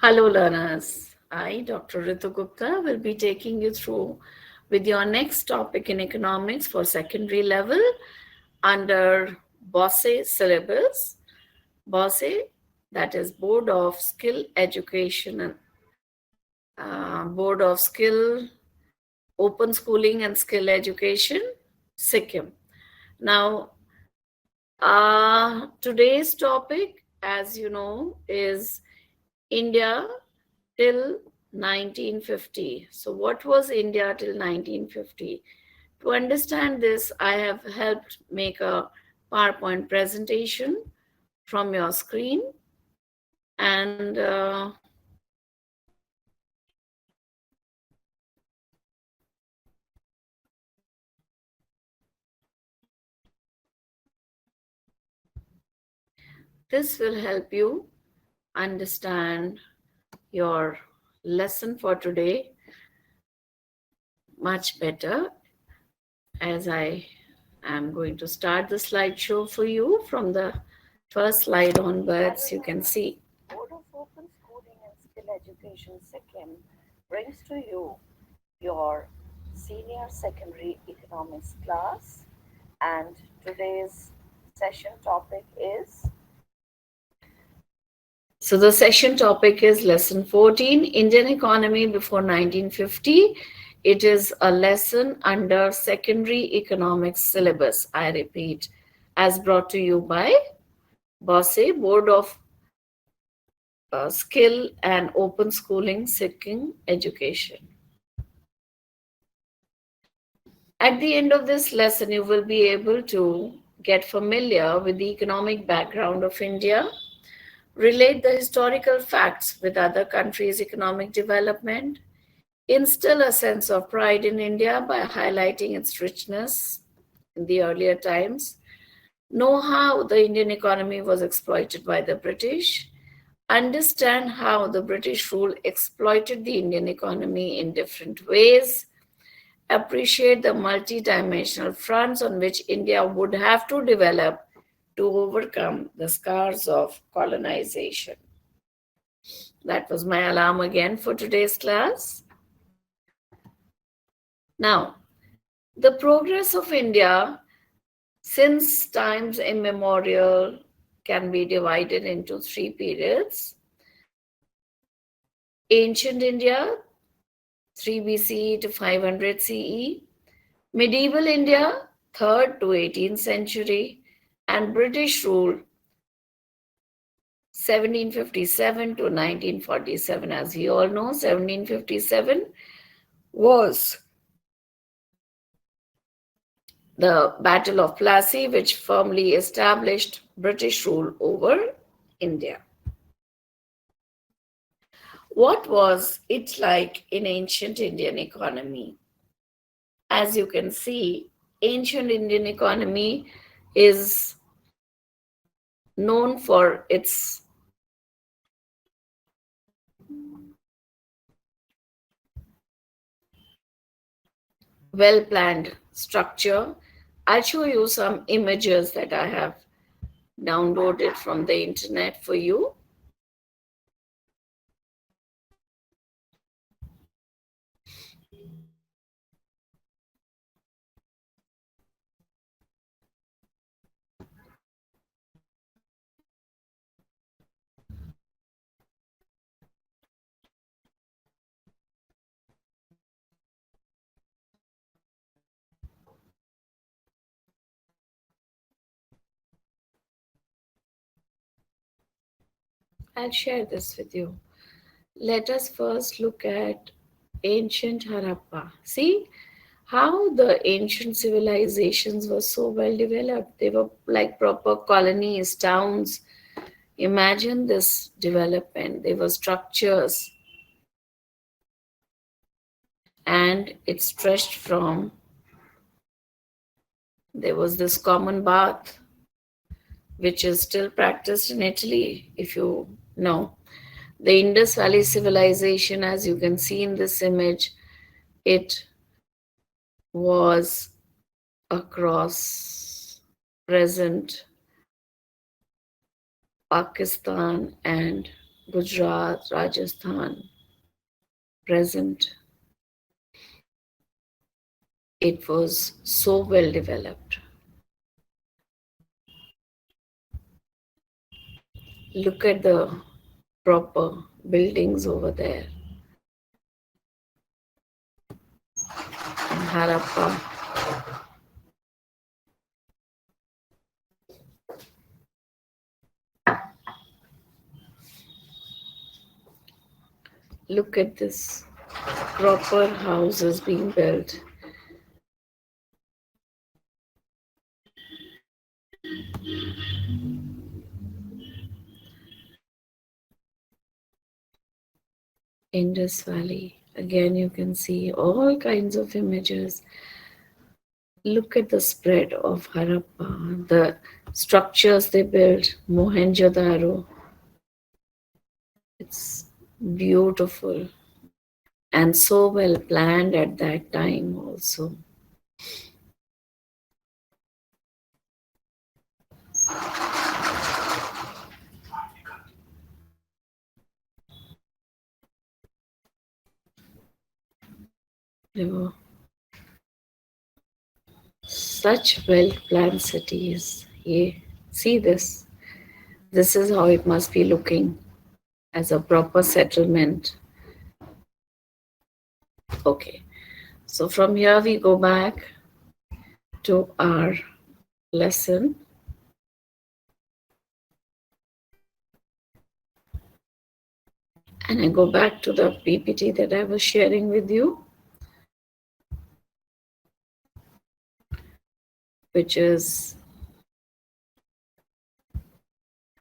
Hello, learners. I, Dr. Ritu Gupta, will be taking you through with your next topic in economics for secondary level under BOSSE syllabus. BOSSE, that is Board of Skill Education, Board of Skill, Open Schooling and Skill Education, Sikkim. Now, today's topic, as you know, is India till 1950. So, what was India till 1950? To understand this, I have helped make a PowerPoint presentation from your screen, and this will help you understand your lesson for today much better, as I am going to start the slideshow for you from the first slide onwards. You can see Board of Open Schooling and Skill Education Sikkim brings to you your senior secondary economics class, and today's session topic is So the session topic is lesson 14, Indian economy before 1950. It is a lesson under secondary economics syllabus. I repeat, as brought to you by BOSSE, Board of Skill and Open Schooling Sikkim Education. At the end of this lesson, you will be able to get familiar with the economic background of India, relate the historical facts with other countries' economic development, instill a sense of pride in India by highlighting its richness in the earlier times, know how the Indian economy was exploited by the British, understand how the British rule exploited the Indian economy in different ways, appreciate the multi-dimensional fronts on which India would have to develop to overcome the scars of colonization. That was my alarm again for today's class. Now, the progress of India since times immemorial can be divided into three periods. Ancient India, 3 BCE to 500 CE, medieval India, 3rd to 18th century, and British rule, 1757 to 1947. As we all know, 1757 was the Battle of Plassey, which firmly established British rule over India. What was it like in ancient Indian economy? As you can see, ancient Indian economy is known for its well-planned structure. I'll show you some images that I have downloaded from the internet for you. I'll share this with you. Let us first look at ancient Harappa. See how the ancient civilizations were so well developed. They were like proper colonies, towns. Imagine this development. They were structures, and it stretched from, there was this common bath, which is still practiced in Italy, if you know. The Indus Valley civilization, as you can see in this image, it was across present Pakistan and Gujarat, Rajasthan, present, it was so well developed. Look at the proper buildings over there in Harappa. Look at this proper houses being built. Indus Valley. Again, you can see all kinds of images. Look at the spread of Harappa, the structures they built, Mohenjo-daro. It's beautiful and so well planned at that time also. They were such well planned cities. Yeah. See this. This is how it must be looking as a proper settlement. Okay. So from here we go back to our lesson. And I go back to the PPT that I was sharing with you, which is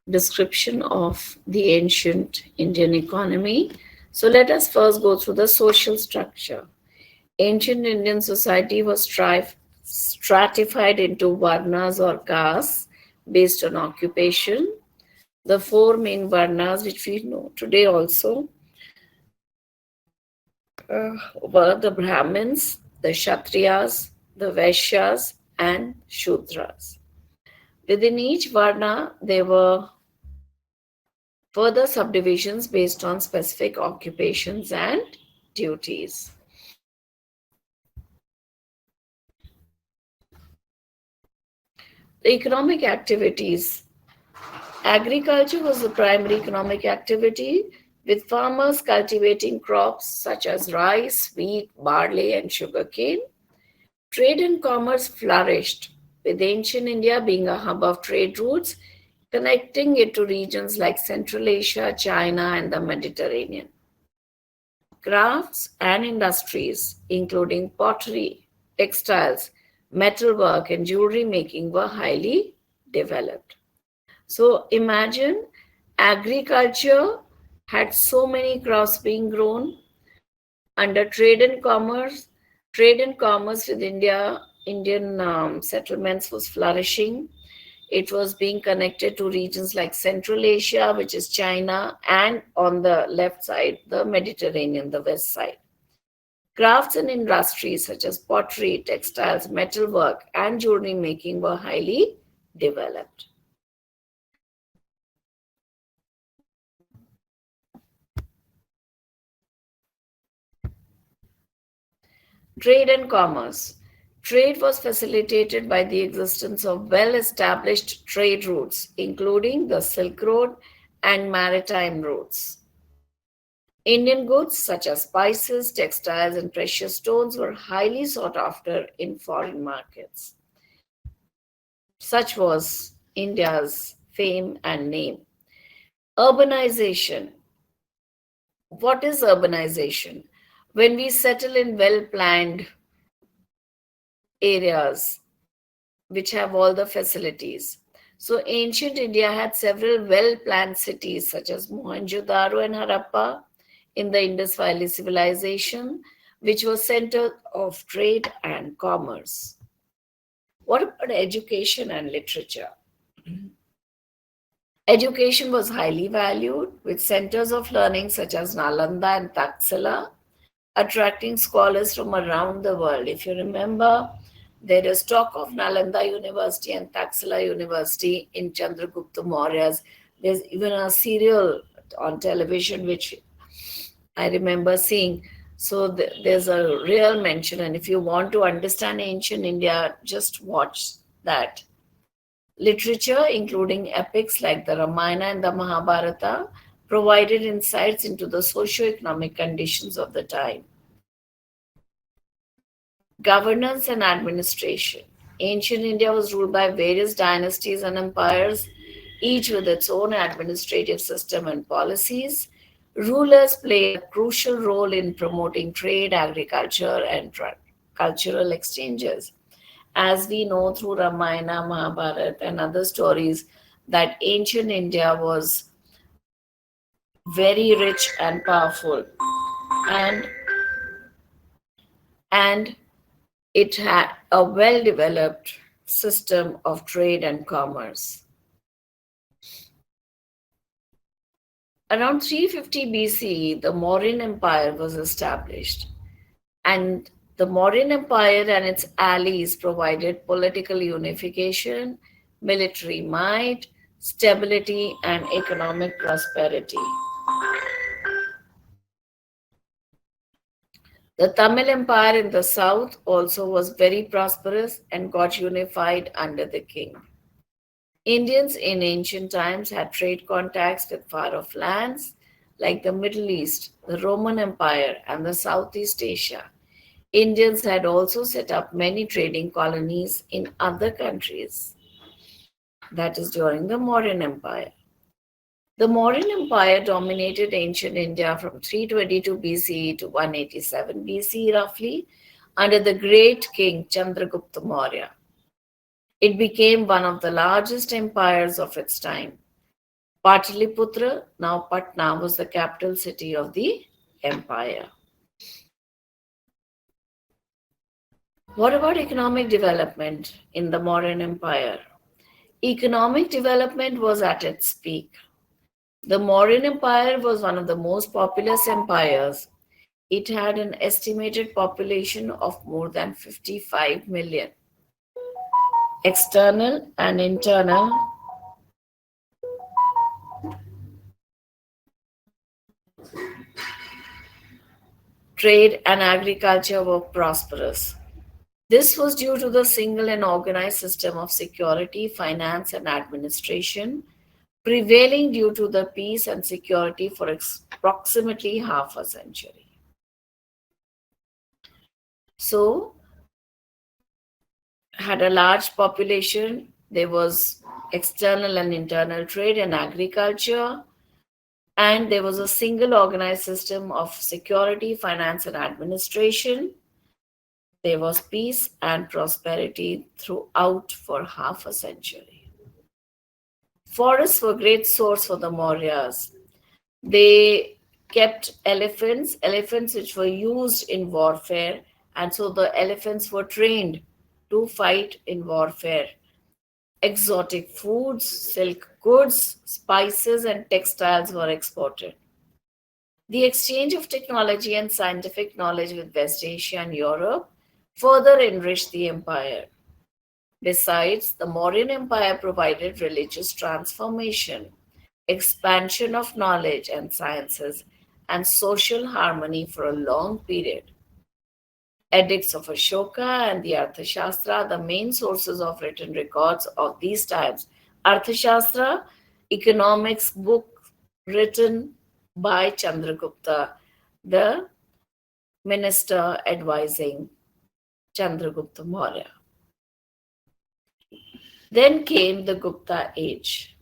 description of the ancient Indian economy. So let us first go through the social structure. Ancient Indian society was stratified into varnas or castes based on occupation. The four main varnas, which we know today also, were the Brahmins, the Kshatriyas, the Vaishyas, and Shudras. Within each varna, there were further subdivisions based on specific occupations and duties. The economic activities. Agriculture was the primary economic activity, with farmers cultivating crops such as rice, wheat, barley, and sugarcane. Trade and commerce flourished, with ancient India being a hub of trade routes, connecting it to regions like Central Asia, China, and the Mediterranean. Crafts and industries, including pottery, textiles, metalwork, and jewelry making, were highly developed. So imagine agriculture had so many crops being grown under trade and commerce. Trade and commerce with Indian settlements was flourishing. It was being connected to regions like Central Asia, which is China, and on the left side, the Mediterranean, the west side. Crafts and industries such as pottery, textiles, metalwork, and jewelry making were highly developed. Trade and commerce. Trade was facilitated by the existence of well established trade routes, including the Silk Road and maritime routes. Indian goods such as spices, textiles, and precious stones were highly sought after in foreign markets. Such was India's fame and name. Urbanization. What is urbanization? When we settle in well planned areas which have all the facilities. So, ancient India had several well planned cities such as Mohenjo-daro and Harappa in the Indus Valley civilization, which was center of trade and commerce. What about education and literature? Education was highly valued, with centers of learning such as Nalanda and Taxila attracting scholars from around the world. If you remember, there is talk of Nalanda University and Taxila University in Chandragupta Maurya's. There's even a serial on television, which I remember seeing. So there's a real mention, and if you want to understand ancient India, just watch that. Literature, including epics like the Ramayana and the Mahabharata, provided insights into the socio-economic conditions of the time. Governance and administration. Ancient India was ruled by various dynasties and empires, each with its own administrative system and policies. Rulers played a crucial role in promoting trade, agriculture, and cultural exchanges. As we know through Ramayana, Mahabharata, and other stories, that ancient India was very rich and powerful, and and it had a well developed system of trade and commerce. Around 350 BCE, the Mauryan Empire was established, and the Mauryan Empire and its allies provided political unification, military might, stability, and economic prosperity. The Tamil Empire in the south also was very prosperous and got unified under the king. Indians in ancient times had trade contacts with far off lands like the Middle East, the Roman Empire, and the Southeast Asia. Indians had also set up many trading colonies in other countries, that is, during the Mauryan Empire. The Mauryan Empire dominated ancient India from 322 BCE to 187 BCE, roughly, under the great king Chandragupta Maurya. It became one of the largest empires of its time. Pataliputra, now Patna, was the capital city of the empire. What about economic development in the Mauryan Empire? Economic development was at its peak. The Mauryan Empire was one of the most populous empires. It had an estimated population of more than 55 million. External and internal trade and agriculture were prosperous. This was due to the single and organized system of security, finance, and administration prevailing due to the peace and security for approximately half a century. So, had a large population, there was external and internal trade and agriculture, and there was a single organized system of security, finance, and administration. There was peace and prosperity throughout for half a century. Forests were a great source for the Mauryas. They kept elephants which were used in warfare, and so the elephants were trained to fight in warfare. Exotic foods, silk goods, spices, and textiles were exported. The exchange of technology and scientific knowledge with West Asia and Europe further enriched the empire. Besides, the Mauryan Empire provided religious transformation, expansion of knowledge and sciences, and social harmony for a long period. Edicts of Ashoka and the Arthashastra, the main sources of written records of these times. Arthashastra, economics book written by Chandragupta, the minister advising Chandragupta Maurya. Then came the Gupta age.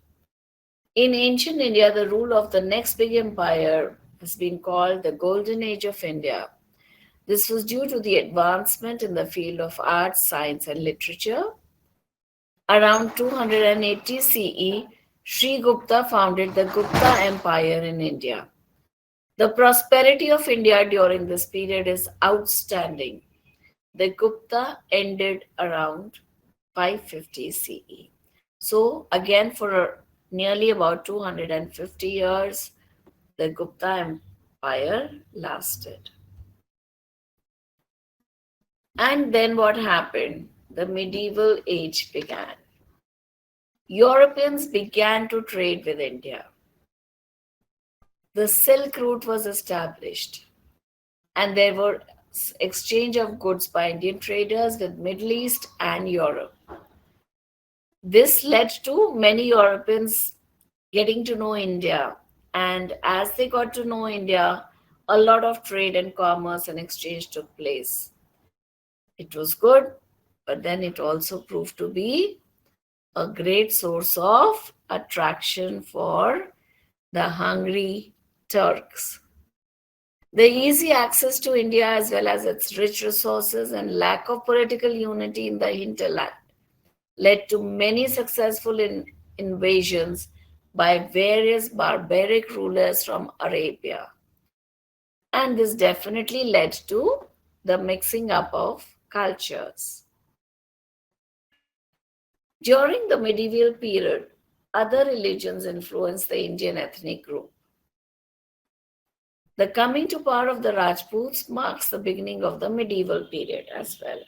In ancient India, the rule of the next big empire has been called the Golden Age of India. This was due to the advancement in the field of arts, science, and literature. Around 280 CE, Sri Gupta founded the Gupta Empire in India. The prosperity of India during this period is outstanding. The Gupta ended around 550 CE. So, again, for nearly about 250 years, the Gupta Empire lasted. And then what happened? The medieval age began. Europeans began to trade with India. The Silk Route was established, and there were exchange of goods by Indian traders with Middle East and Europe. This led to many Europeans getting to know India, and as they got to know India, a lot of trade and commerce and exchange took place. It was good, but then it also proved to be a great source of attraction for the hungry Turks. The easy access to India, as well as its rich resources and lack of political unity in the hinterland, led to many successful invasions by various barbaric rulers from Arabia. And this definitely led to the mixing up of cultures. During the medieval period, other religions influenced the Indian ethnic group. The coming to power of the Rajputs marks the beginning of the medieval period as well.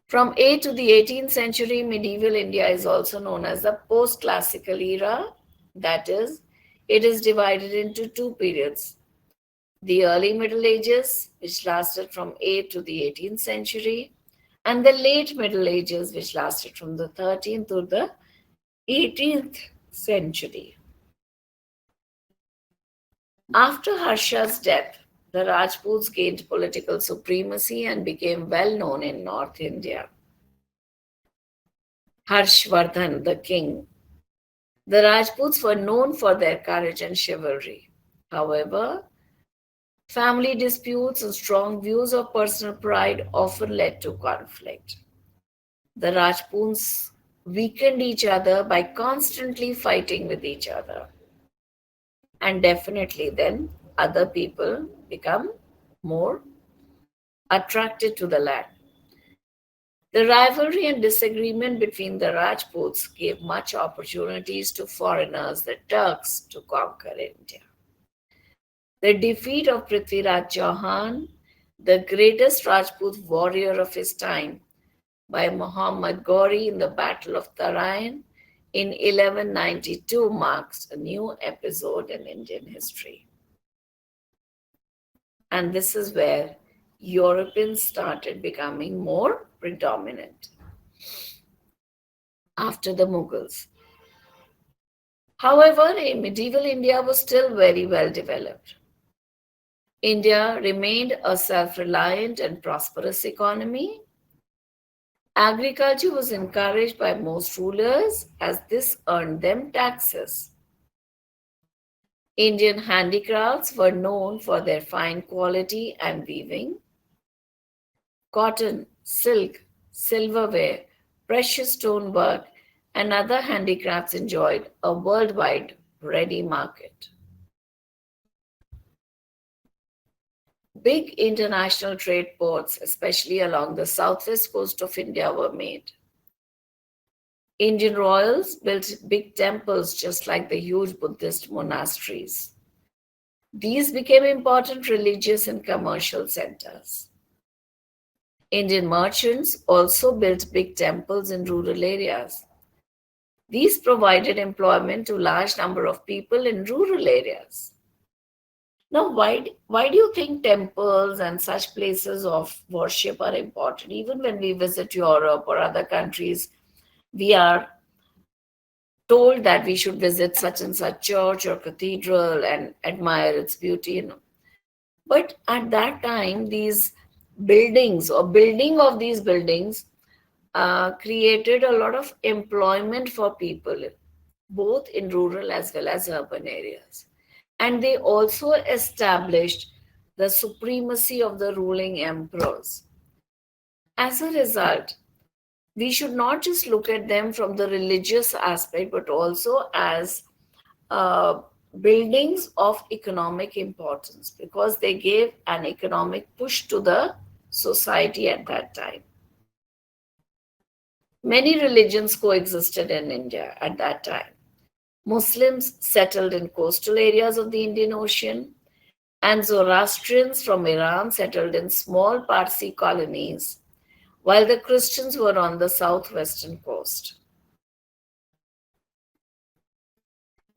From 8th to the 18th century, medieval India is also known as the post-classical era. That is, it is divided into two periods. The early Middle Ages, which lasted from 8th to the 18th century, and the late Middle Ages, which lasted from the 13th to the 18th century. After Harsha's death, the Rajputs gained political supremacy and became well known in North India. Harshvardhan, the king. The Rajputs were known for their courage and chivalry. However, family disputes and strong views of personal pride often led to conflict. The Rajputs weakened each other by constantly fighting with each other. And definitely then other people become more attracted to the land. The rivalry and disagreement between the Rajputs gave much opportunities to foreigners, the Turks, to conquer India. The defeat of Prithviraj Chauhan, the greatest Rajput warrior of his time, by Muhammad Ghori in the Battle of Tarain in 1192 marks a new episode in Indian history. And this is where Europeans started becoming more predominant after the Mughals. However, medieval India was still very well developed. India remained a self-reliant and prosperous economy. Agriculture was encouraged by most rulers as this earned them taxes. Indian handicrafts were known for their fine quality and weaving. Cotton, silk, silverware, precious stonework, and other handicrafts enjoyed a worldwide ready market. Big international trade ports, especially along the southwest coast of India, were made. Indian royals built big temples just like the huge Buddhist monasteries. These became important religious and commercial centers. Indian merchants also built big temples in rural areas. These provided employment to a large number of people in rural areas. Now, why do you think temples and such places of worship are important? Even when we visit Europe or other countries, we are told that we should visit such and such church or cathedral and admire its beauty. But at that time, these buildings or building of these buildings created a lot of employment for people, both in rural as well as urban areas. And they also established the supremacy of the ruling emperors. As a result, we should not just look at them from the religious aspect, but also as uh, buildings of economic importance because they gave an economic push to the society at that time. Many religions coexisted in India at that time. Muslims settled in coastal areas of the Indian Ocean, and Zoroastrians from Iran settled in small Parsi colonies, while the Christians were on the southwestern coast.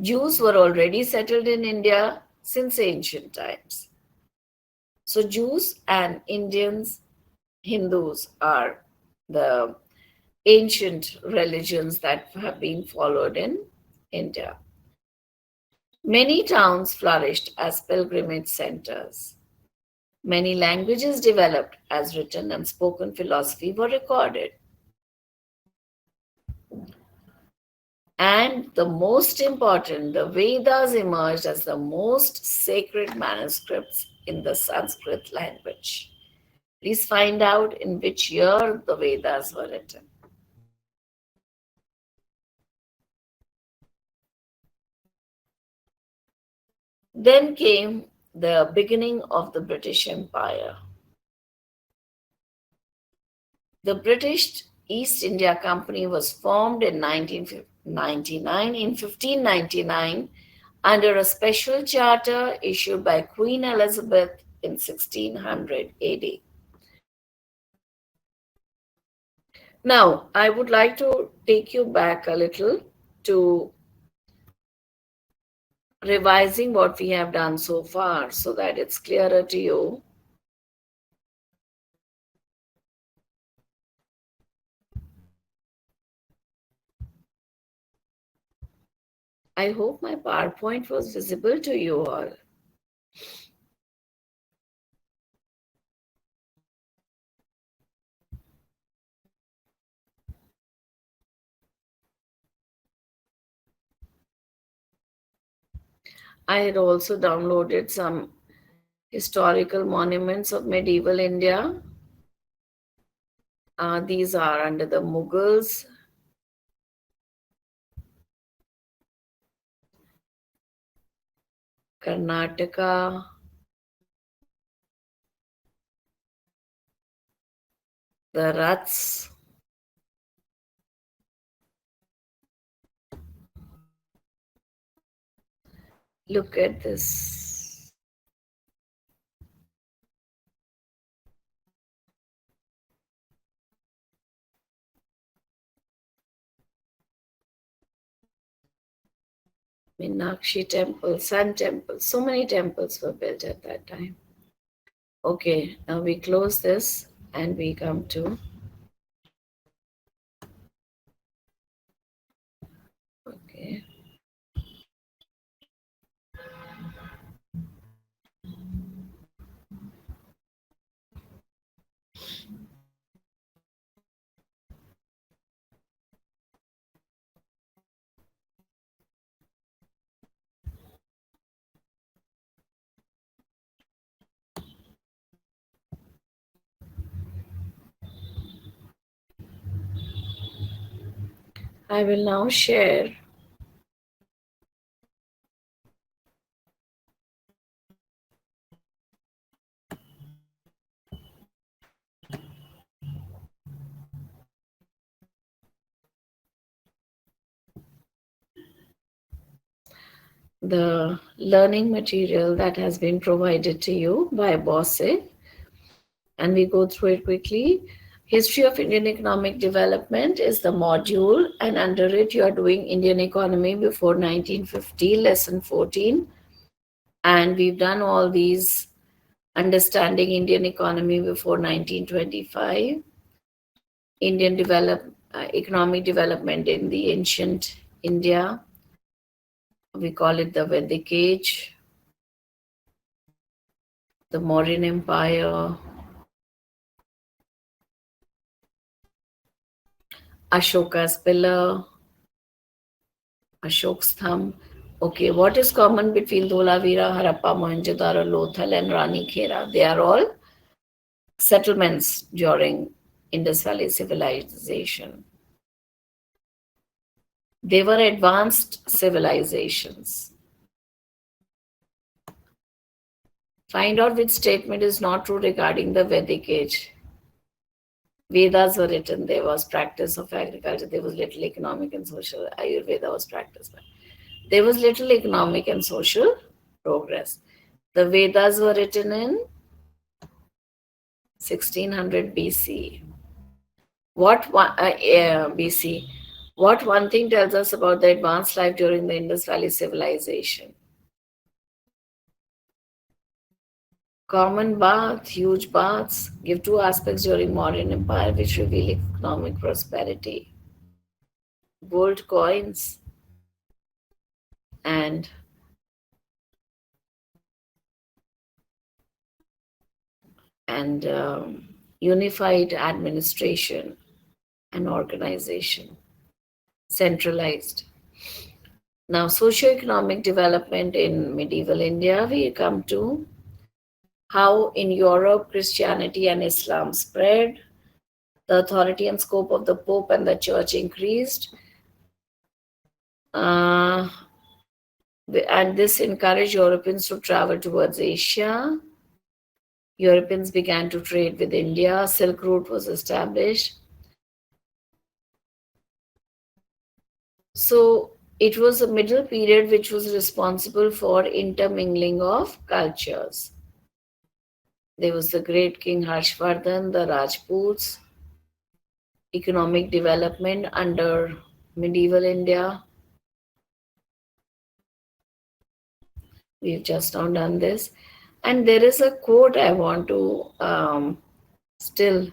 Jews were already settled in India since ancient times. So, Jews and Indians, Hindus are the ancient religions that have been followed in India. Many towns flourished as pilgrimage centers. Many languages developed as written and spoken philosophy were recorded. And the most important, the Vedas emerged as the most sacred manuscripts in the Sanskrit language. Please find out in which year the Vedas were written. Then came the beginning of the British Empire. The British East India Company was formed in 1999, in 1599, under a special charter issued by Queen Elizabeth in 1600 AD. Now, I would like to take you back a little to revising what we have done so far so that it's clearer to you. I hope my PowerPoint was visible to you all. I had also downloaded some historical monuments of medieval India. These are under the Mughals, Karnataka, the Rats, look at this. Meenakshi temple, Sun temple, so many temples were built at that time. Okay, now we close this and we come to, okay. I will now share the learning material that has been provided to you by BOSSE, and we go through it quickly. History of Indian Economic Development is the module, and under it you are doing Indian economy before 1950, lesson 14. And we've done all these understanding Indian economy before 1925, economic development in the ancient India. We call it the Vedic Age, the Mauryan Empire, Ashoka's pillar, Ashok's thumb. Okay, what is common between Dholavira, Harappa, Mohenjo-daro, Lothal, and Rani Khera? They are all settlements during Indus Valley civilization. They were advanced civilizations. Find out which statement is not true regarding the Vedic age. Vedas were written, there was practice of agriculture, there was little economic and social. Ayurveda was practiced. There was little economic and social progress. The Vedas were written in 1600 BC. BC? What one thing tells us about the advanced life during the Indus Valley civilization? Common bath, huge baths give two aspects during modern empire which reveal economic prosperity. Gold coins and unified administration and organization, centralized. Now, socio-economic development in medieval India, we come to how in Europe Christianity and Islam spread, the authority and scope of the Pope and the Church increased, uh, and this encouraged Europeans to travel towards Asia. Europeans began to trade with India, Silk Route was established. So it was a middle period which was responsible for intermingling of cultures. There was the great King Harshvardhan, the Rajputs, economic development under medieval India. We've just now done this. And there is a quote I want to still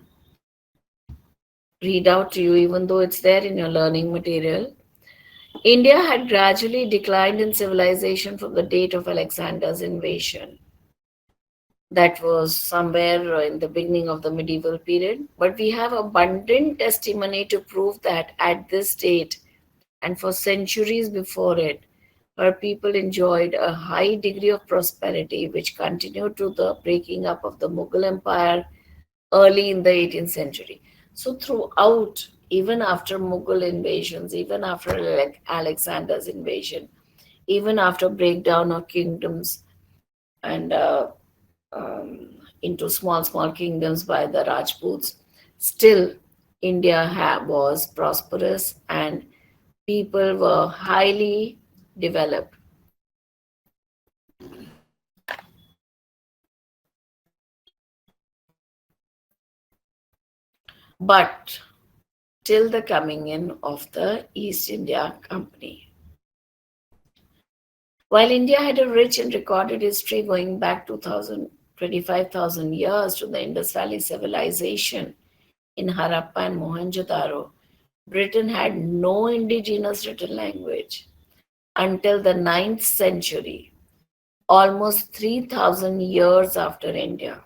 read out to you, even though it's there in your learning material. India had gradually declined in civilization from the date of Alexander's invasion. That was somewhere in the beginning of the medieval period. But we have abundant testimony to prove that at this date and for centuries before it, her people enjoyed a high degree of prosperity, which continued to the breaking up of the Mughal Empire early in the 18th century. So, throughout, even after Mughal invasions, even after Alexander's invasion, even after breakdown of kingdoms and into small kingdoms by the Rajputs, still India was prosperous and people were highly developed. But till the coming in of the East India Company. While India had a rich and recorded history going back 25,000 years to the Indus Valley civilization in Harappa and Mohenjo-daro, Britain had no indigenous written language until the 9th century, almost 3,000 years after India.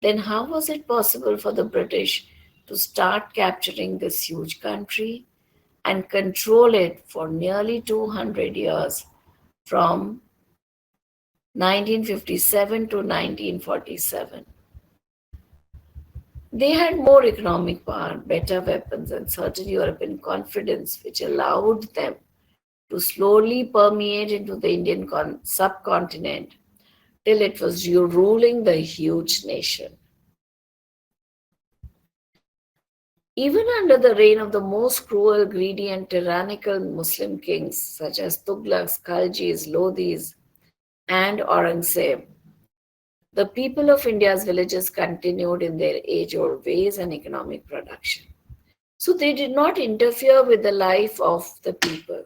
Then how was it possible for the British to start capturing this huge country and control it for nearly 200 years from 1957 to 1947? They had more economic power, better weapons, and certain European confidence, which allowed them to slowly permeate into the Indian subcontinent till it was ruling the huge nation. Even under the reign of the most cruel, greedy, and tyrannical Muslim kings such as Tughlaqs, Khaljis, Lodhis, and Aurangzeb, the people of India's villages continued in their age-old ways and economic production. So they did not interfere with the life of the people,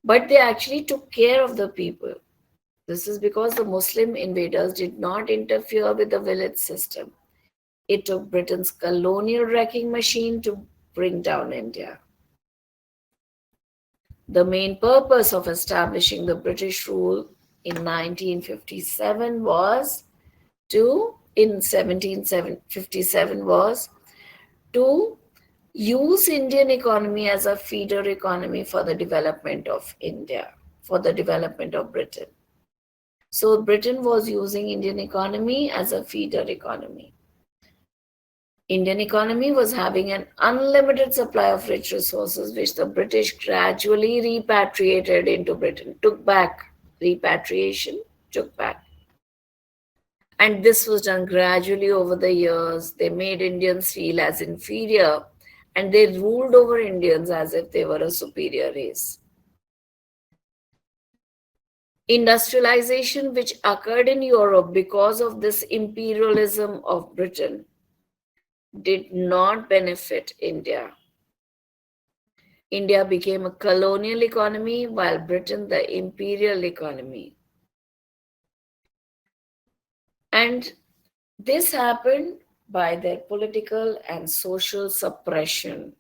but they actually took care of the people. This is because the Muslim invaders did not interfere with the village system. It took Britain's colonial wrecking machine to bring down India. The main purpose of establishing the British rule in 1957 was in 1757 was to use Indian economy as a feeder economy for the development of India, for the development of Britain. So Britain was using Indian economy as a feeder economy. Indian economy was having an unlimited supply of rich resources, which the British gradually repatriated into Britain, took back. Repatriation, took back. And this was done gradually over the years. They made Indians feel as inferior and they ruled over Indians as if they were a superior race. Industrialization, which occurred in Europe because of this imperialism of Britain, did not benefit India. India became a colonial economy while Britain the imperial economy. And this happened by their political and social suppression.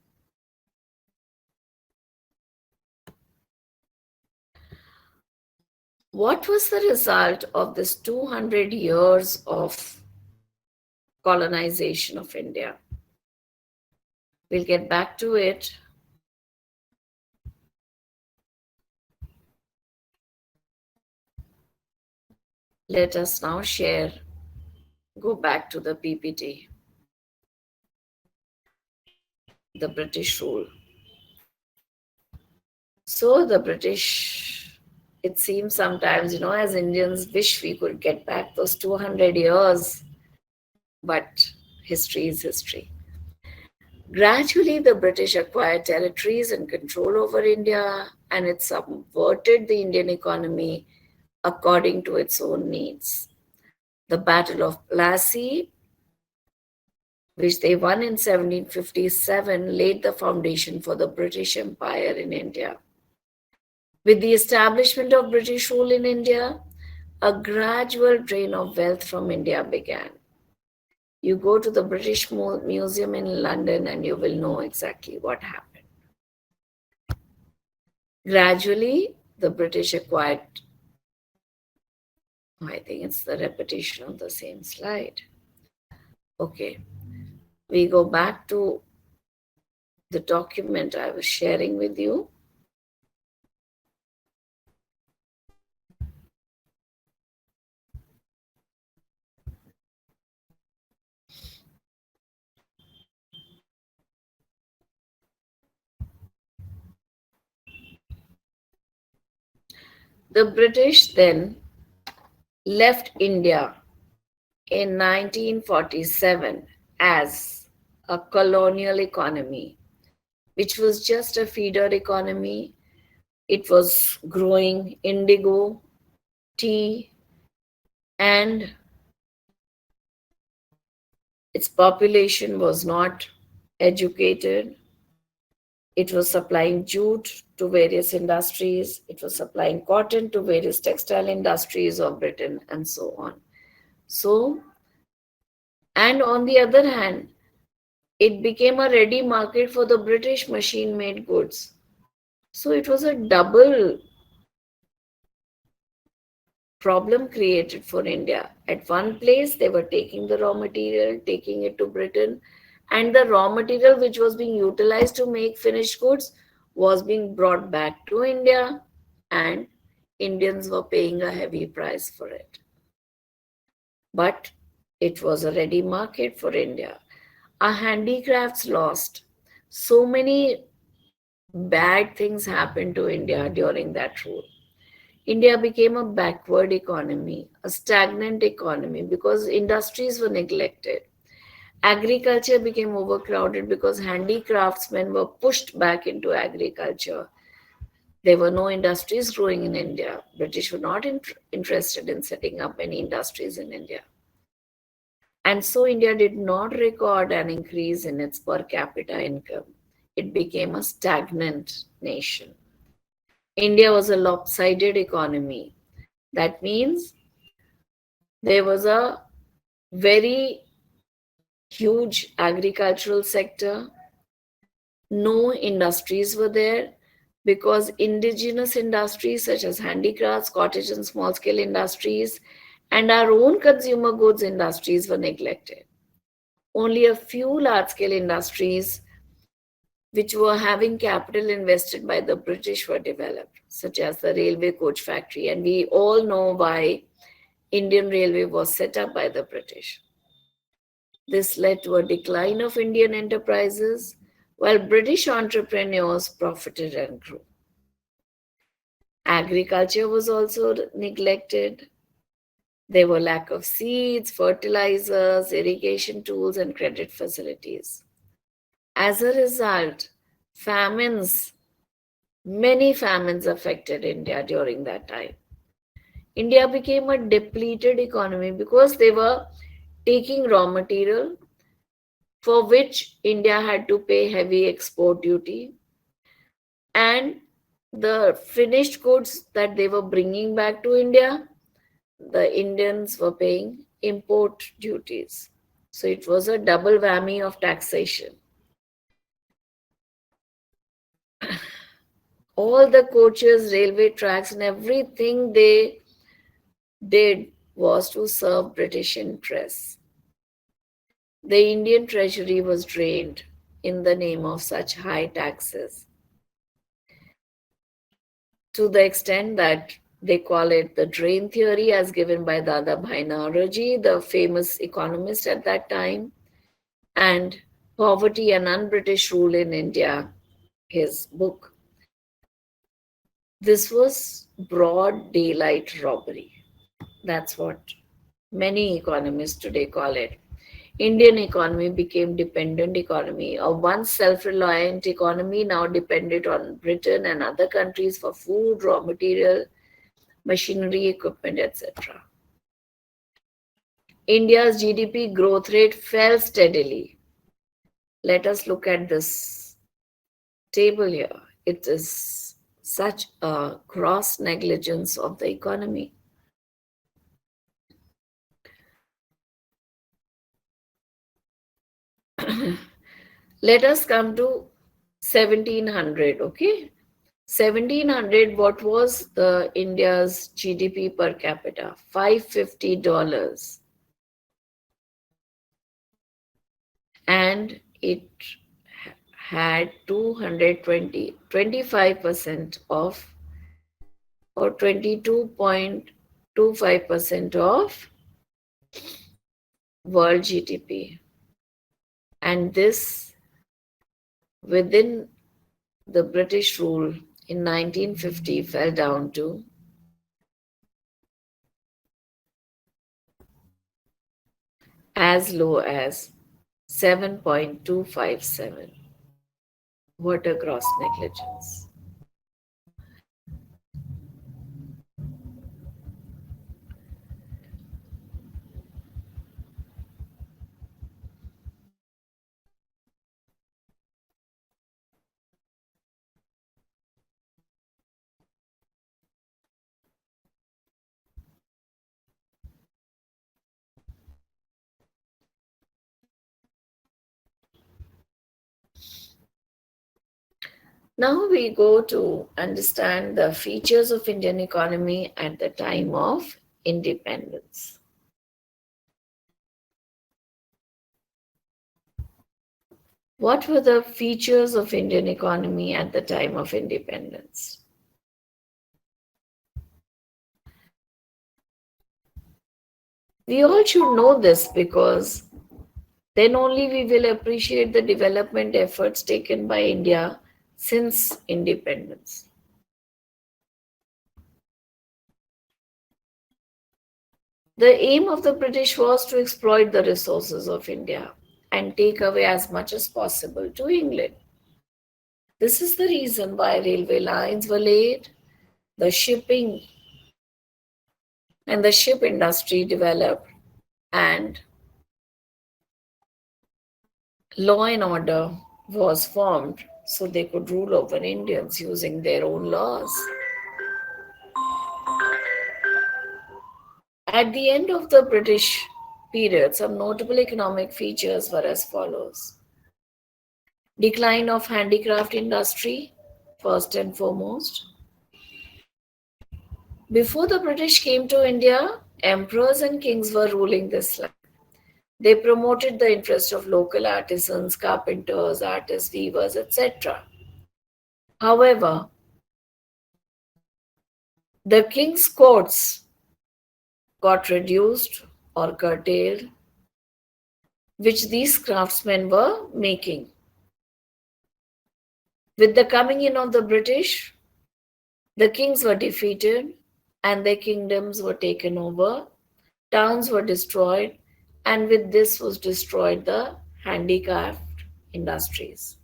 What was the result of this 200 years of colonization of India? We'll get back to it. Let us now go back to the PPT, the British rule. So the British, it seems sometimes, as Indians wish we could get back those 200 years, but history is history. Gradually, the British acquired territories and control over India, and it subverted the Indian economy according to its own needs. The Battle of Plassey, which they won in 1757, laid the foundation for the British Empire in India. With the establishment of British rule in India, a gradual drain of wealth from India began. You go to the British Museum in London and you will know exactly what happened. Gradually, the British acquired, I think it's the repetition of the same slide. Okay, we go back to the document I was sharing with you. The British then left India in 1947 as a colonial economy, which was just a feeder economy. It was growing indigo, tea, and its population was not educated. It was supplying jute to various industries. It was supplying cotton to various textile industries of Britain and so on. So, and on the other hand, it became a ready market for the British machine made goods. So it was a double problem created for India. At one place, they were taking the raw material, taking it to Britain, and the raw material which was being utilized to make finished goods was being brought back to India, and Indians were paying a heavy price for it. But it was a ready market for India. Our handicrafts lost. So many bad things happened to India during that rule. India became a backward economy, a stagnant economy because industries were neglected. Agriculture became overcrowded because handicraftsmen were pushed back into agriculture. There were no industries growing in India. British were not interested in setting up any industries in India. And so India did not record an increase in its per capita income. It became a stagnant nation. India was a lopsided economy. That means there was a very huge agricultural sector. No industries were there because indigenous industries such as handicrafts, cottage and small scale industries, and our own consumer goods industries were neglected. Only a few large scale industries which were having capital invested by the British were developed, such as the railway coach factory. And we all know why Indian Railway was set up by the British. This led to a decline of Indian enterprises, while British entrepreneurs profited and grew. Agriculture was also neglected. There were lack of seeds, fertilizers, irrigation tools, and credit facilities. As a result, famines, many famines affected India during that time. India became a depleted economy because they were taking raw material for which India had to pay heavy export duty. And the finished goods that they were bringing back to India, the Indians were paying import duties. So it was a double whammy of taxation. All the coaches, railway tracks, and everything they did was to serve British interests. The Indian treasury was drained in the name of such high taxes, to the extent that they call it the drain theory, as given by Dadabhai Naoroji, the famous economist at that time, and Poverty and Un-British Rule in India, his book. This was broad daylight robbery. That's what many economists today call it. Indian economy became dependent economy. A once self-reliant economy now depended on Britain and other countries for food, raw material, machinery, equipment, etc. India's GDP growth rate fell steadily. Let us look at this table here. It is such a gross negligence of the economy. Let us come to 1700, okay? 1700, what was the India's GDP per capita? $550. And it had 25% of, or 22.25% of world GDP. And this within the British rule in 1950 fell down to as low as 7.257. What a gross negligence. Now we go to understand the features of Indian economy at the time of independence. What were the features of Indian economy at the time of independence? We all should know this because then only we will appreciate the development efforts taken by India since independence. The aim of the British was to exploit the resources of India and take away as much as possible to England. This is the reason why railway lines were laid, the shipping and the ship industry developed, and law and order was formed so they could rule over Indians using their own laws. At the end of the British period, some notable economic features were as follows. Decline of handicraft industry, first and foremost. Before the British came to India, emperors and kings were ruling this land. They promoted the interest of local artisans, carpenters, artists, weavers, etc. However, the king's courts got reduced or curtailed, which these craftsmen were making. With the coming in of the British, the kings were defeated and their kingdoms were taken over, towns were destroyed, and with this was destroyed the handicraft industries.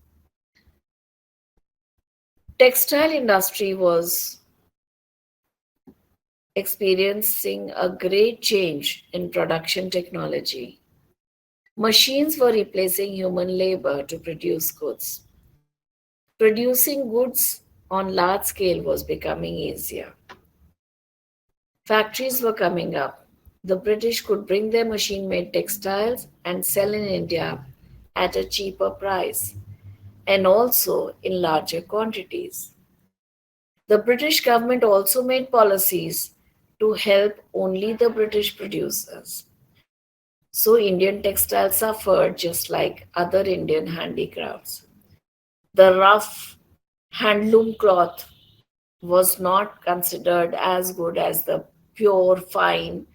Textile industry was experiencing a great change in production technology. Machines were replacing human labor to produce goods. Producing goods on large scale was becoming easier. Factories were coming up. The British could bring their machine made textiles and sell in India at a cheaper price and also in larger quantities. The British government also made policies to help only the British producers. So Indian textiles suffered just like other Indian handicrafts. The rough handloom cloth was not considered as good as the pure, fine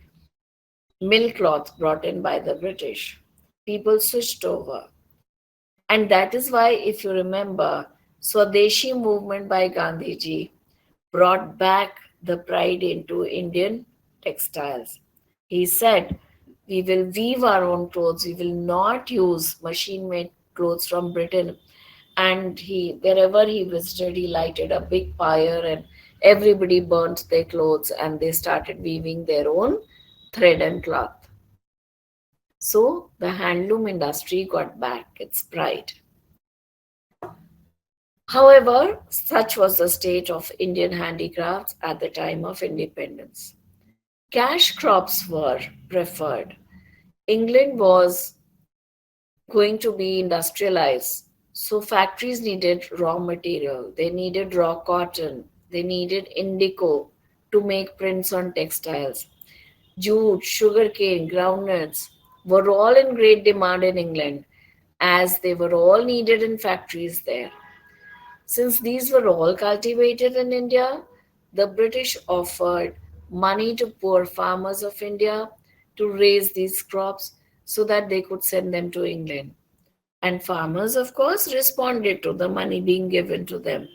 mill cloth brought in by the British. People switched over. And that is why, if you remember, Swadeshi movement by Gandhiji brought back the pride into Indian textiles. He said, we will weave our own clothes, we will not use machine made clothes from Britain. And he, wherever he visited, he lighted a big fire and everybody burnt their clothes and they started weaving their own thread and cloth. So the handloom industry got back its pride. However, such was the state of Indian handicrafts at the time of independence. Cash crops were preferred. England was going to be industrialized, so factories needed raw material, they needed raw cotton, they needed indigo to make prints on textiles. Jute, sugarcane, groundnuts were all in great demand in England as they were all needed in factories there. Since these were all cultivated in India, the British offered money to poor farmers of India to raise these crops so that they could send them to England. And farmers, of course, responded to the money being given to them,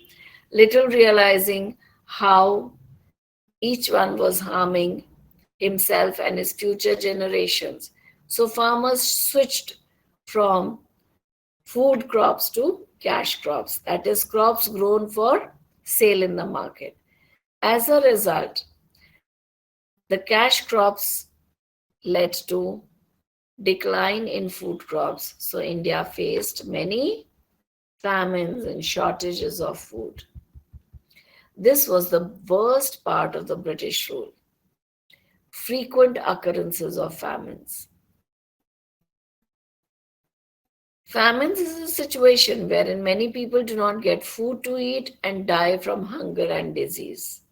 little realizing how each one was harming himself and his future generations. So farmers switched from food crops to cash crops, that is, crops grown for sale in the market. As a result, the cash crops led to decline in food crops. So India faced many famines and shortages of food. This was the worst part of the British rule. Frequent occurrences of famines. Famines is a situation wherein many people do not get food to eat and die from hunger and disease.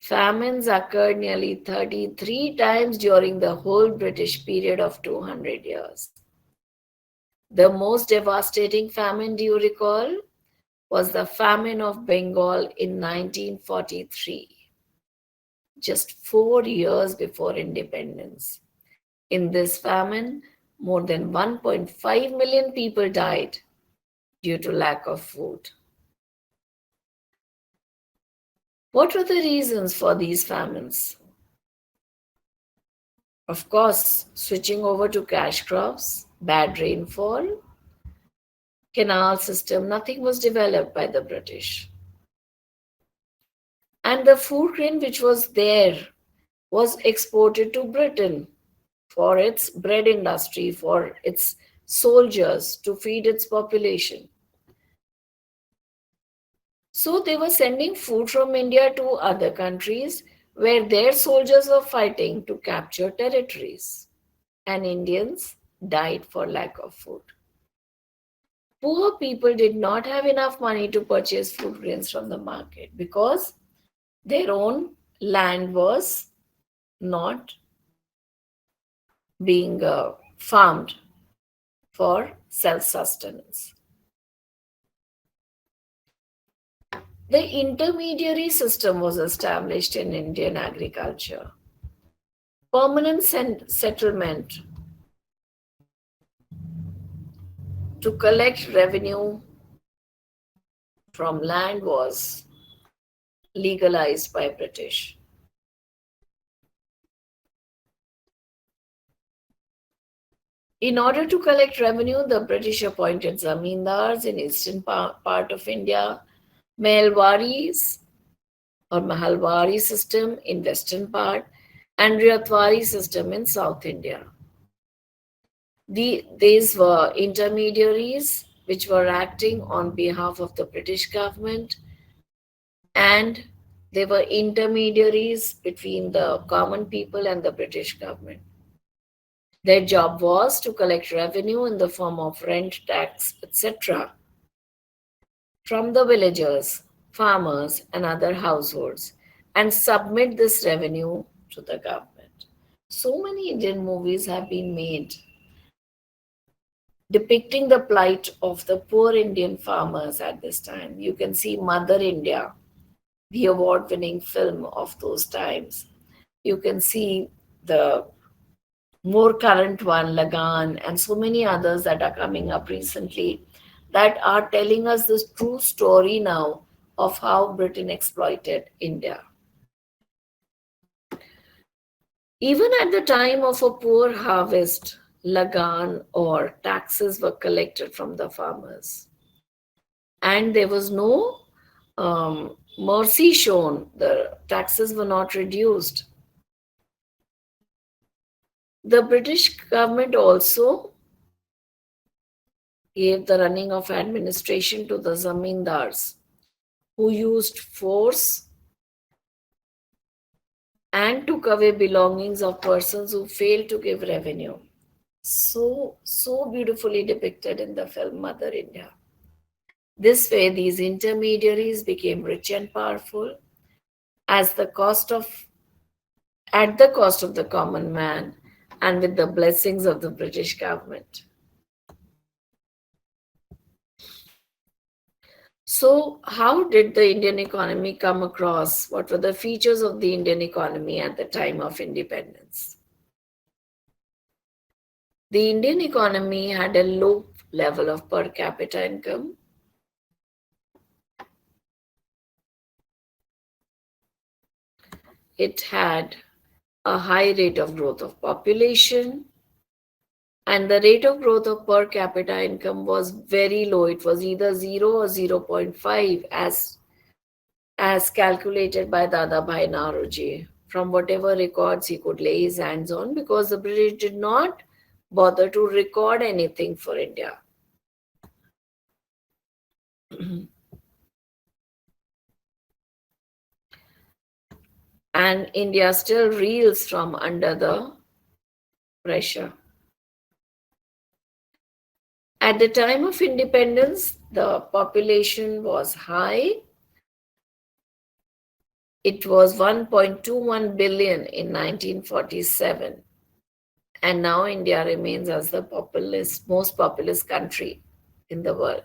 Famines occurred nearly 33 times during the whole British period of 200 years. The most devastating famine, do you recall, was the famine of Bengal in 1943, just 4 years before independence. In this famine, more than 1.5 million people died due to lack of food. What were the reasons for these famines? Of course, switching over to cash crops, bad rainfall, canal system, nothing was developed by the British. And the food grain which was there was exported to Britain for its bread industry, for its soldiers to feed its population. So they were sending food from India to other countries where their soldiers were fighting to capture territories, and Indians died for lack of food. Poor people did not have enough money to purchase food grains from the market because their own land was not being farmed for self sustenance. The intermediary system was established in Indian agriculture. Permanent settlement to collect revenue from land was legalized by British. In order to collect revenue, the British appointed zamindars in eastern part of India, Mailwaris or Mahalwari system in western part, and Riyatwari system in South India. These were intermediaries which were acting on behalf of the British government, and they were intermediaries between the common people and the British government. Their job was to collect revenue in the form of rent, tax, etc., from the villagers, farmers, and other households and submit this revenue to the government. So many Indian movies have been made depicting the plight of the poor Indian farmers at this time. You can see Mother India, the award winning film of those times. You can see the more current one, Lagan, and so many others that are coming up recently that are telling us this true story now of how Britain exploited India. Even at the time of a poor harvest, Lagan or taxes were collected from the farmers. And there was no mercy shown, the taxes were not reduced. The British government also gave the running of administration to the zamindars who used force and took away belongings of persons who failed to give revenue. So beautifully depicted in the film Mother India. This way, these intermediaries became rich and powerful as the cost of at the cost of the common man and with the blessings of the British government. So, how did the Indian economy come across? What were the features of the Indian economy at the time of independence? The Indian economy had a low level of per capita income. It had a high rate of growth of population, and the rate of growth of per capita income was very low. It was either 0 or 0.5 as calculated by Dadabhai Naoroji from whatever records he could lay his hands on, because the British did not bother to record anything for India. And India still reels from under the pressure. At the time of independence, the population was high. It was 1.21 billion in 1947. And now India remains as the most populous country in the world.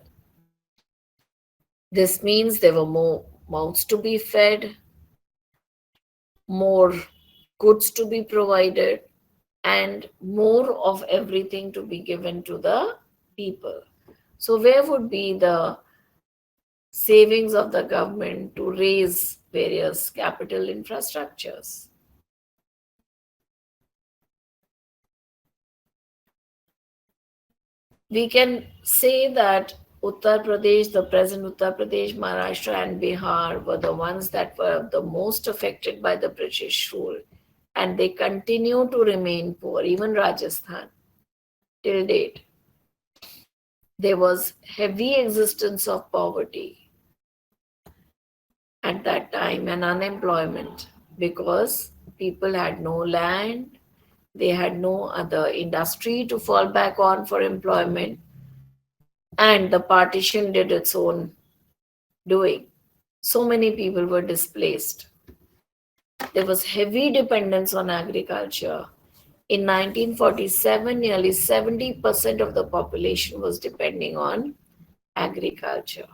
This means there were more mouths to be fed, more goods to be provided, and more of everything to be given to the people. So, where would be the savings of the government to raise various capital infrastructures? We can say that Uttar Pradesh, the present Uttar Pradesh, Maharashtra, and Bihar were the ones that were the most affected by the British rule, and they continue to remain poor, even Rajasthan, till date. There was heavy existence of poverty at that time and unemployment because people had no land, they had no other industry to fall back on for employment, and the partition did its own doing. So many people were displaced. There was heavy dependence on agriculture. In 1947, nearly 70% of the population was depending on agriculture.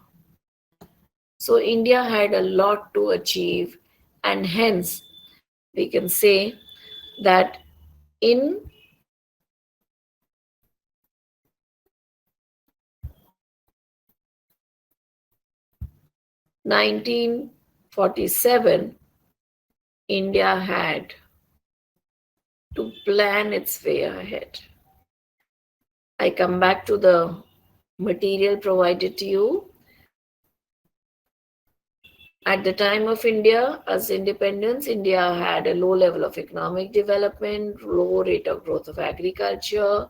So India had a lot to achieve, and hence we can say that in 1947, India had to plan its way ahead. I come back to the material provided to you. At the time of India, as independence, India had a low level of economic development, low rate of growth of agriculture.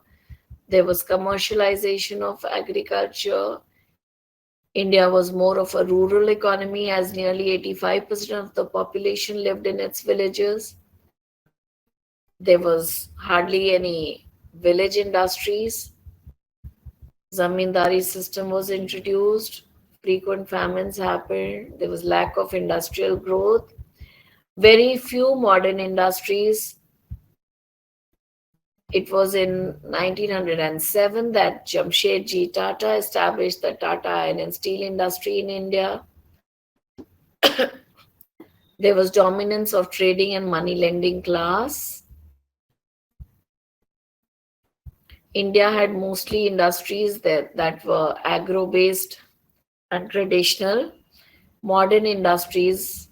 There was commercialization of agriculture. India was more of a rural economy as nearly 85% of the population lived in its villages. There was hardly any village industries. Zamindari system was introduced. Frequent famines happened. There was lack of industrial growth. Very few modern industries. It was in 1907 that Jamshedji Tata established the Tata Iron and Steel industry in India. There was dominance of trading and money lending class. India had mostly industries that were agro based and traditional. Modern industries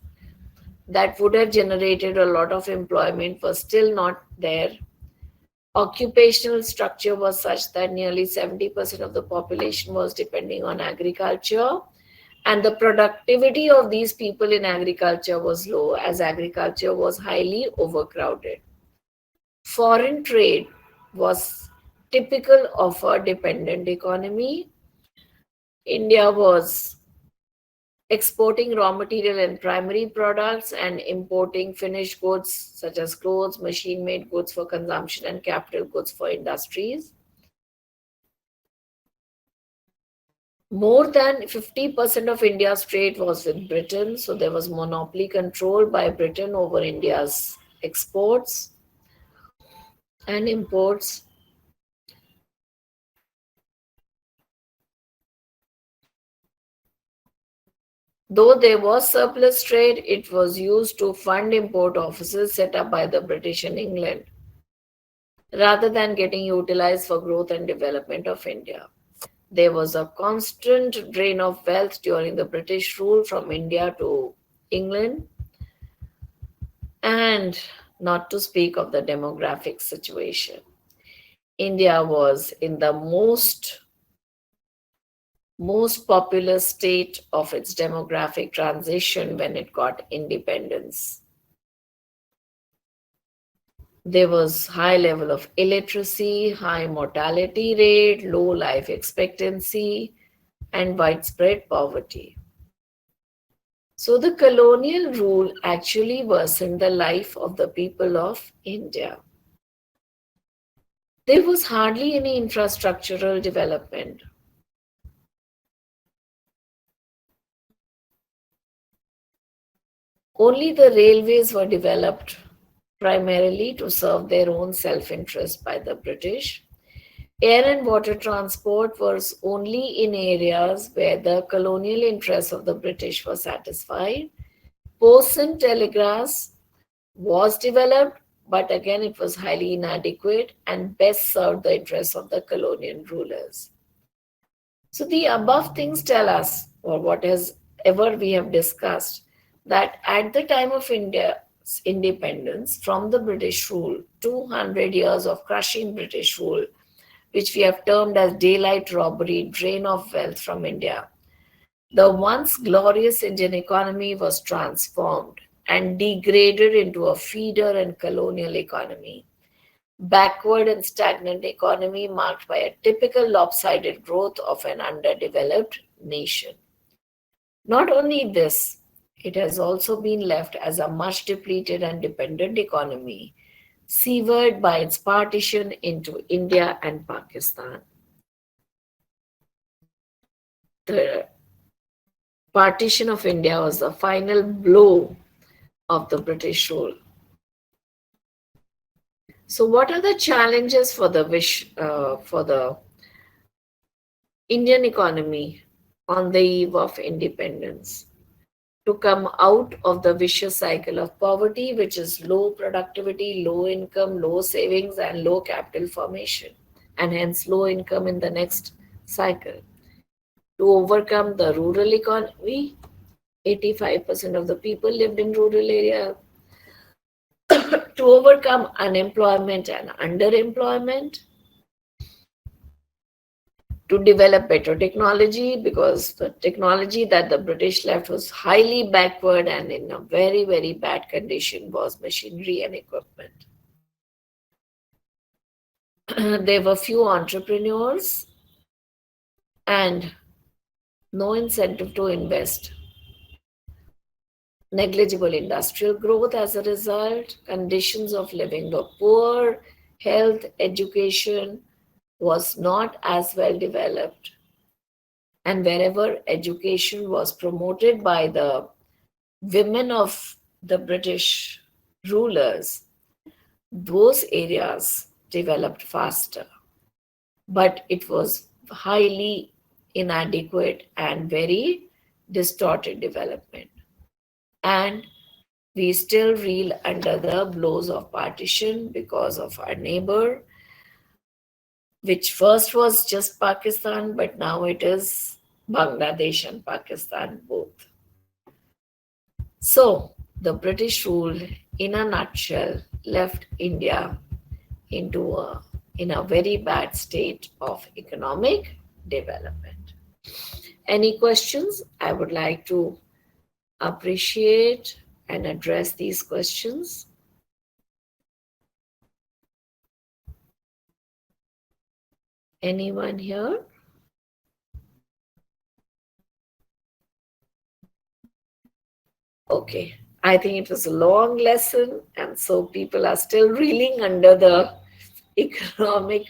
that would have generated a lot of employment were still not there. Occupational structure was such that nearly 70% of the population was depending on agriculture, and the productivity of these people in agriculture was low as agriculture was highly overcrowded. Foreign trade was typical of a dependent economy. India was exporting raw material and primary products and importing finished goods such as clothes, machine made goods for consumption, and capital goods for industries. More than 50% of India's trade was with Britain, so there was monopoly control by Britain over India's exports and imports. Though there was surplus trade, it was used to fund import offices set up by the British in England rather than getting utilized for growth and development of India. There was a constant drain of wealth during the British rule from India to England, and not to speak of the demographic situation. India was in the most populous state of its demographic transition when it got independence. There was high level of illiteracy, high mortality rate, low life expectancy, and widespread poverty. So the colonial rule actually worsened the life of the people of India. There was hardly any infrastructural development. Only the railways were developed primarily to serve their own self interest by the British. Air and water transport was only in areas where the colonial interests of the British were satisfied. Posts and telegraphs was developed, but again it was highly inadequate and best served the interests of the colonial rulers. So the above things tell us, or what has ever we have discussed, that at the time of India's independence from the British rule, 200 years of crushing British rule, which we have termed as daylight robbery, drain of wealth from India, the once glorious Indian economy was transformed and degraded into a feeder and colonial economy, backward and stagnant economy marked by a typical lopsided growth of an underdeveloped nation. Not only this, it has also been left as a much depleted and dependent economy, severed by its partition into India and Pakistan. The partition of India was the final blow of the British rule. So, what are the challenges for the Indian economy on the eve of independence? To come out of the vicious cycle of poverty, which is low productivity, low income, low savings, and low capital formation, and hence low income in the next cycle. To overcome the rural economy, 85% of the people lived in rural area. To overcome unemployment and underemployment, to develop better technology, because the technology that the British left was highly backward and in a very, very bad condition was machinery and equipment. There were few entrepreneurs and no incentive to invest. Negligible industrial growth as a result, conditions of living were poor, health, education was not as well developed. And wherever education was promoted by the women of the British rulers, those areas developed faster. But it was highly inadequate and very distorted development. And we still reel under the blows of partition because of our neighbor, which first was just Pakistan, but now it is Bangladesh and Pakistan both. So, the British rule, in a nutshell, left India into in a very bad state of economic development. Any questions? I would like to appreciate and address these questions. Anyone here? Okay. I think it was a long lesson, and so people are still reeling under the economic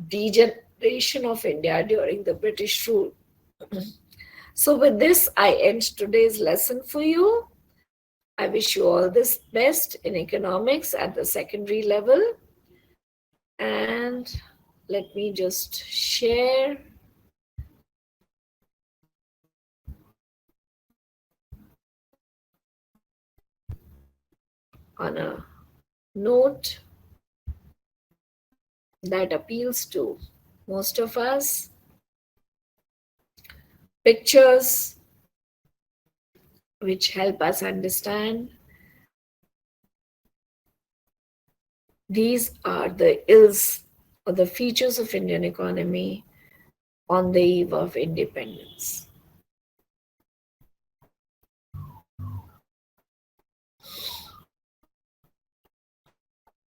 degeneration of India during the British rule. So, with this, I end today's lesson for you. I wish you all this best in economics at the secondary level. And let me just share on a note that appeals to most of us. Pictures which help us understand. These are the ills or the features of Indian economy on the eve of independence.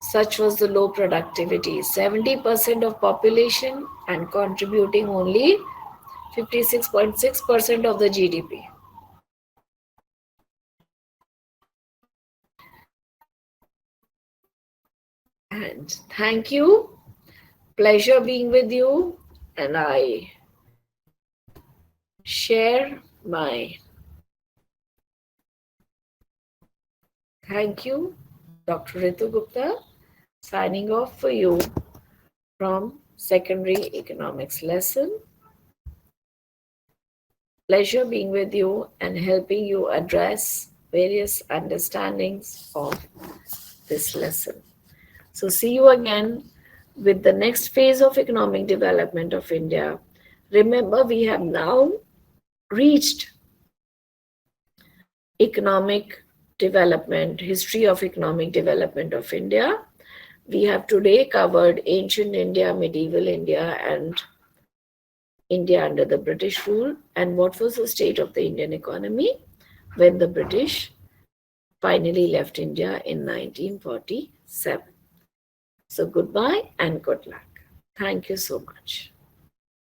Such was the low productivity, 70% of population and contributing only 56.6% of the GDP. And thank you. Pleasure being with you. And I share my thank you, Dr. Ritu Gupta, signing off for you from secondary economics lesson. Pleasure being with you and helping you address various understandings of this lesson. So see you again with the next phase of economic development of India. Remember, we have now reached economic development, history of economic development of India. We have today covered ancient India, medieval India, and India under the British rule, and what was the state of the Indian economy when the British finally left India in 1947. So goodbye and good luck. Thank you so much.